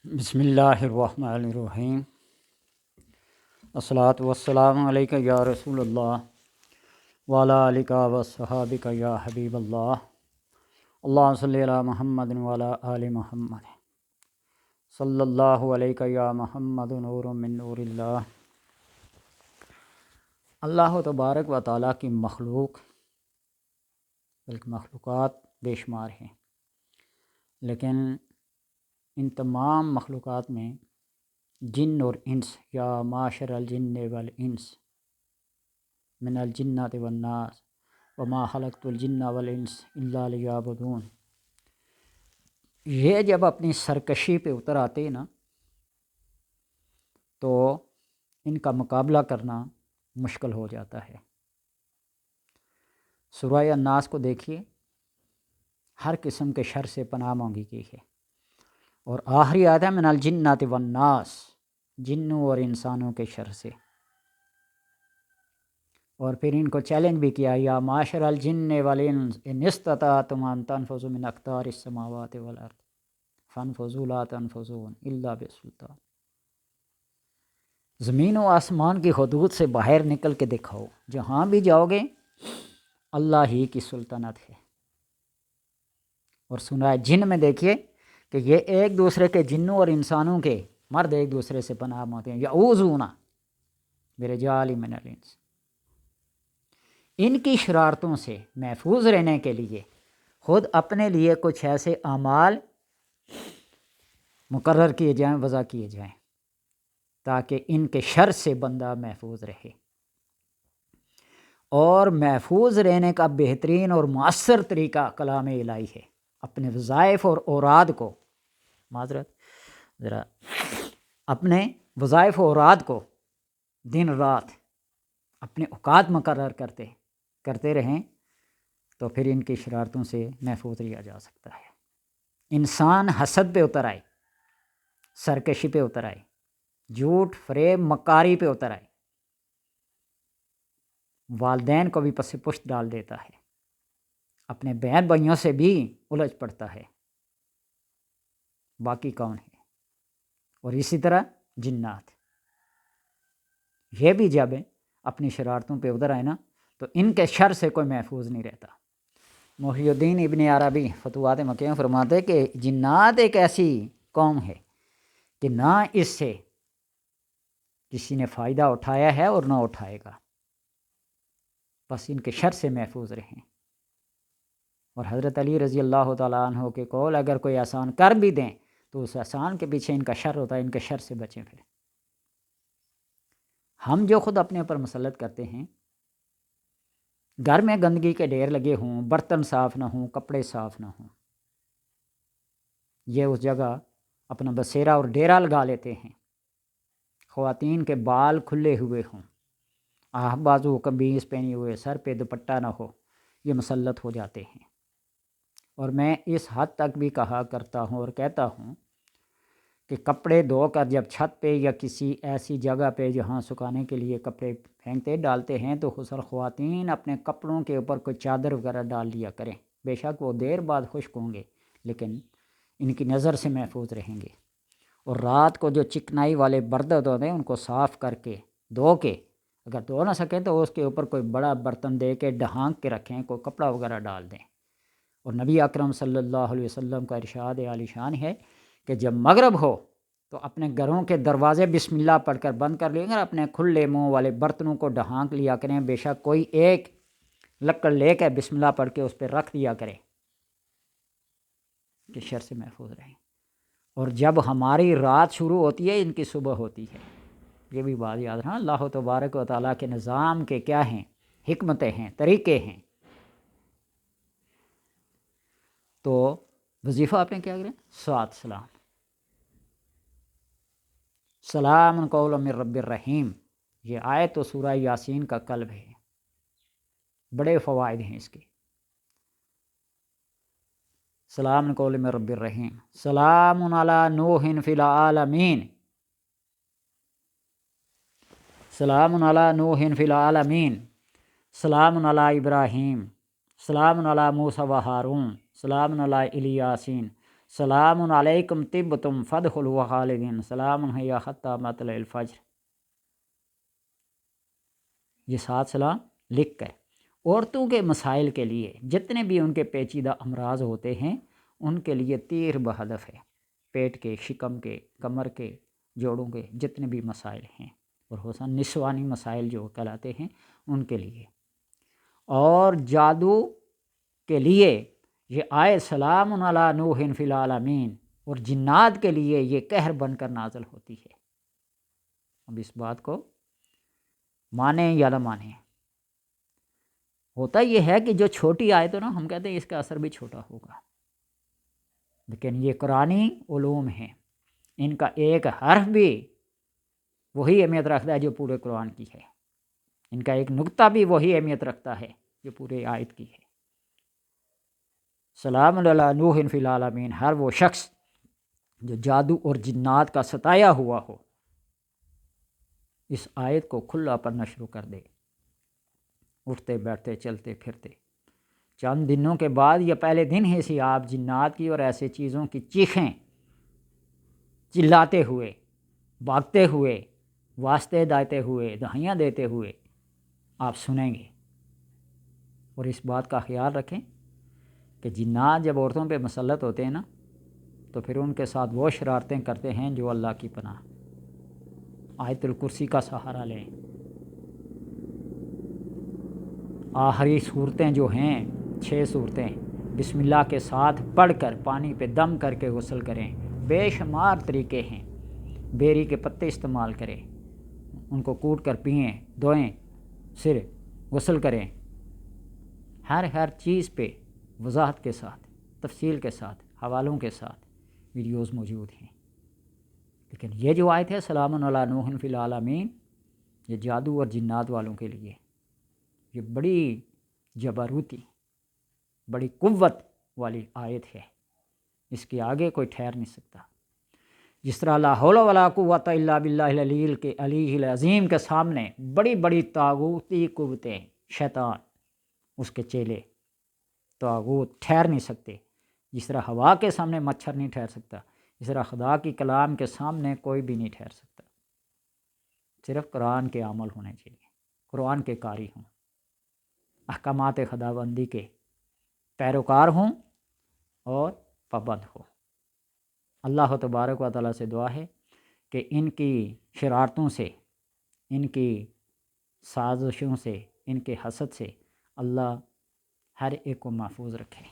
بسم اللہ الرحمن الرحیم۔ الصلاۃ والسلام علیک یا رسول اللہ وعلیٰ آلک وصحابک یا حبیب اللہ۔ اللہم صلی علی محمد وعلی آل محمد صلی اللہ علیک یا محمد نور من نور اللہ۔ اللہ تبارک و تعالیٰ کی مخلوق بلکہ مخلوقات بے شمار ہیں، لیکن ان تمام مخلوقات میں جن اور انس یا معاشر الجن والانس من الجنۃ والناس وما خلقت الجن والانس الا لیعبدون، یہ جب اپنی سرکشی پہ اتر آتے نا تو ان کا مقابلہ کرنا مشکل ہو جاتا ہے۔ سورہ الناس کو دیکھیے، ہر قسم کے شر سے پناہ مانگی گئی ہے، اور آخری آیت ہے من الجنۃ والناس، جنوں اور انسانوں کے شر سے۔ اور پھر ان کو چیلنج بھی کیا، یا معاشر الجن والانس ان استطعتم ان تنفذوا من اقطار السماوات والارض فانفذوا لا تنفذون الا بسلطان۔ زمین و آسمان کی حدود سے باہر نکل کے دکھاؤ، جہاں بھی جاؤ گے اللہ ہی کی سلطنت ہے۔ اور سنا ہے جن میں دیکھیے کہ یہ ایک دوسرے کے جنوں اور انسانوں کے مرد ایک دوسرے سے پناہ مانگتے ہیں، یعوذون برجال من الانس، ان کی شرارتوں سے محفوظ رہنے کے لیے خود اپنے لیے کچھ ایسے اعمال مقرر کیے جائیں، وضع کیے جائیں، تاکہ ان کے شر سے بندہ محفوظ رہے۔ اور محفوظ رہنے کا بہترین اور مؤثر طریقہ کلام الہی ہے۔ اپنے وظائف اور اوراد کو اپنے وظائف و اوراد کو دن رات اپنے اوقات مقرر کرتے رہیں تو پھر ان کی شرارتوں سے محفوظ رہا جا سکتا ہے۔ انسان حسد پہ اتر آئے، سرکشی پہ اتر آئے، جھوٹ فریب مکاری پہ اتر آئے، والدین کو بھی پس پشت ڈال دیتا ہے، اپنے بہن بھائیوں سے بھی الجھ پڑتا ہے، باقی کون ہے؟ اور اسی طرح جنات، یہ بھی جب اپنی شرارتوں پہ اتر آئے نا تو ان کے شر سے کوئی محفوظ نہیں رہتا۔ محی الدین ابن عربی فتوحات مکیہ فرماتے کہ جنات ایک ایسی قوم ہے کہ نہ اس سے کسی نے فائدہ اٹھایا ہے اور نہ اٹھائے گا، بس ان کے شر سے محفوظ رہیں۔ اور حضرت علی رضی اللہ تعالیٰ عنہ کے قول، اگر کوئی احسان کر بھی دیں تو اس احسان کے پیچھے ان کا شر ہوتا ہے، ان کے شر سے بچیں۔ پھر ہم جو خود اپنے اوپر مسلط کرتے ہیں، گھر میں گندگی کے ڈھیر لگے ہوں، برتن صاف نہ ہوں، کپڑے صاف نہ ہوں، یہ اس جگہ اپنا بسیرا اور ڈیرا لگا لیتے ہیں۔ خواتین کے بال کھلے ہوئے ہوں، بازو قمیض پہنی ہوئے، سر پہ دوپٹہ نہ ہو، یہ مسلط ہو جاتے ہیں۔ اور میں اس حد تک بھی کہا کرتا ہوں اور کہتا ہوں کہ کپڑے دھو کر جب چھت پہ یا کسی ایسی جگہ پہ جہاں سکھانے کے لیے کپڑے پھینکتے ڈالتے ہیں تو خصوصاً خواتین اپنے کپڑوں کے اوپر کوئی چادر وغیرہ ڈال لیا کریں، بے شک وہ دیر بعد خشک ہوں گے لیکن ان کی نظر سے محفوظ رہیں گے۔ اور رات کو جو چکنائی والے برتن ہوتے ہیں ان کو صاف کر کے دھو کے، اگر دھو نہ سکیں تو اس کے اوپر کوئی بڑا برتن دے کے ڈھانک کے رکھیں، کوئی کپڑا وغیرہ ڈال دیں۔ اور نبی اکرم صلی اللہ علیہ وسلم کا ارشاد عالی شان ہے کہ جب مغرب ہو تو اپنے گھروں کے دروازے بسم اللہ پڑھ کر بند کر لیں گے، اپنے کھلے منہ والے برتنوں کو ڈھانک لیا کریں، بے شک کوئی ایک لکڑ لے کے بسم اللہ پڑھ کے اس پہ رکھ دیا کریں کہ شر سے محفوظ رہیں۔ اور جب ہماری رات شروع ہوتی ہے ان کی صبح ہوتی ہے، یہ بھی بات یاد رکھنا۔ اللہ تبارک و تعالیٰ کے نظام کے کیا ہیں، حکمتیں ہیں، طریقے ہیں۔ تو وظیفہ آپ نے کیا کریں؟ سلام، سلام قول من رب الرحیم، یہ آیت تو سورہ یاسین کا قلب ہے، بڑے فوائد ہیں اس کے۔ سلام قول من رب الرحیم، سلام علی نوح فی العالمین، سلام علی نوح فی العالمین، سلام علی ابراہیم، سلام علی موسیٰ و ہارون، سلام علی الیاسین، سلام علیکم طبتم فادخلوا خالدین سلام ہی حتی مطلع الفجر، یہ 7 سلام لکھ کر عورتوں کے مسائل کے لیے جتنے بھی ان کے پیچیدہ امراض ہوتے ہیں ان کے لیے تیر بہدف ہے، پیٹ کے، شکم کے، کمر کے، جوڑوں کے جتنے بھی مسائل ہیں، اور حسن نسوانی مسائل جو کہلاتے ہیں ان کے لیے، اور جادو کے لیے یہ آئے سلام علی نوح فی العالمین، اور جنات کے لیے یہ قہر بن کر نازل ہوتی ہے۔ اب اس بات کو مانیں یا نہ مانیں، ہوتا یہ ہے کہ جو چھوٹی آیت ہے نا، ہم کہتے ہیں اس کا اثر بھی چھوٹا ہوگا، لیکن یہ قرآنی علوم ہیں، ان کا ایک حرف بھی وہی اہمیت رکھتا ہے جو پورے قرآن کی ہے، ان کا ایک نقطہ بھی وہی اہمیت رکھتا ہے جو پورے آیت کی ہے۔ سلام علی نوح فی العالمین، ہر وہ شخص جو جادو اور جنات کا ستایا ہوا ہو اس آیت کو کھلا پڑھنا شروع کر دے، اٹھتے بیٹھتے چلتے پھرتے، چند دنوں کے بعد یا پہلے دن ہی سے آپ جنات کی اور ایسے چیزوں کی چیخیں چلاتے ہوئے، بھاگتے ہوئے، واسطے دیتے ہوئے، دہائیاں دیتے ہوئے آپ سنیں گے۔ اور اس بات کا خیال رکھیں کہ جنات جب عورتوں پہ مسلط ہوتے ہیں نا تو پھر ان کے ساتھ وہ شرارتیں کرتے ہیں جو اللہ کی پناہ، آیت الکرسی کا سہارا لیں، آخری صورتیں جو ہیں 6 صورتیں بسم اللہ کے ساتھ پڑھ کر پانی پہ دم کر کے غسل کریں، بے شمار طریقے ہیں، بیری کے پتے استعمال کریں، ان کو کوٹ کر پئیں، دھوئیں، سر غسل کریں، ہر چیز پہ وضاحت کے ساتھ، تفصیل کے ساتھ، حوالوں کے ساتھ ویڈیوز موجود ہیں۔ لیکن یہ جو آیت ہے سلام علی نوح فی العالمین، یہ جادو اور جنات والوں کے لیے یہ بڑی جبروتی، بڑی قوت والی آیت ہے، اس کے آگے کوئی ٹھہر نہیں سکتا۔ جس طرح لا حول ولا قوت الا باللہ العلی کے علی العظیم کے سامنے بڑی بڑی طاغوتی قوتیں، شیطان، اس کے چیلے، طاغوت ٹھہر نہیں سکتے، جس طرح ہوا کے سامنے مچھر نہیں ٹھہر سکتا، اس طرح خدا کی کلام کے سامنے کوئی بھی نہیں ٹھہر سکتا، صرف قرآن کے عمل ہونے چاہیے، قرآن کے قاری ہوں، احکامات خداوندی کے پیروکار ہوں اور پابند ہوں۔ اللہ تبارک و تعالیٰ سے دعا ہے کہ ان کی شرارتوں سے، ان کی سازشوں سے، ان کے حسد سے اللہ ہر ایک کو محفوظ رکھے۔